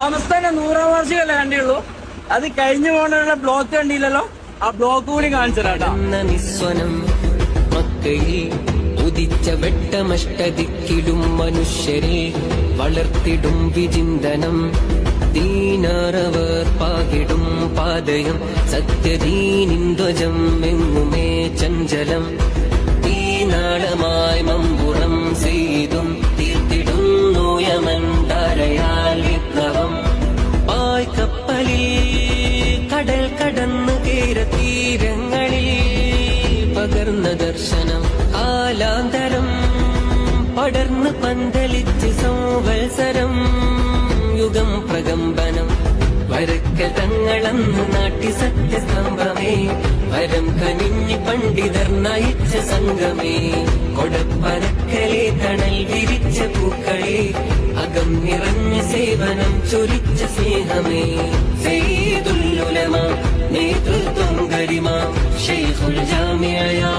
സംസ്ഥാന 100ാം വാർഷികമല്ലേ കണ്ടുള്ളൂ. അത് കഴിഞ്ഞു പോകണ ബ്ലോക്ക് കണ്ടില്ലല്ലോ. ആ ബ്ലോക്ക് കൂടി കാണിച്ചതാട്ടോ. ഉദിച്ച വെട്ടമഷ്ടദിക്കിടും മനുഷ്യരെ വളർത്തിടും വിചിന്തനം ദീനാറവർ പാകിടും പാതയം സത്യദീനിന്ധ്വജം എങ്ങുമേ ചഞ്ചലം തീനാളമായി മമ്പുറം ചെയ്തും തീർത്തിടുന്നു യമന്താരയാൽ വിപ്ലവം പായ്ക്കപ്പലിൽ കടൽ കടന്നു കേര തീരങ്ങളിൽ പകർന്ന ദർശനം കാലാന്തരം പടർന്ന് പന്തലിച്ച് സംവത്സരം യുഗം പ്രകമ്പനം വരക്ക തങ്ങളന്ന് നാട്ടി സത്യസ്തംഭമേ വരം കനിഞ്ഞ് പണ്ഡിതർ നയിച്ച സംഗമേ കൊടപ്പരക്കലെ തണൽ വിരിച്ച പൂക്കളെ അകം നിറഞ്ഞ സേവനം ചൊരിച്ച സ്നേഹമേ സയ്യിദുൽ ഉലമ നേതൃത്വം ഗരിമ ശൈഖുൽ ജാമിഅ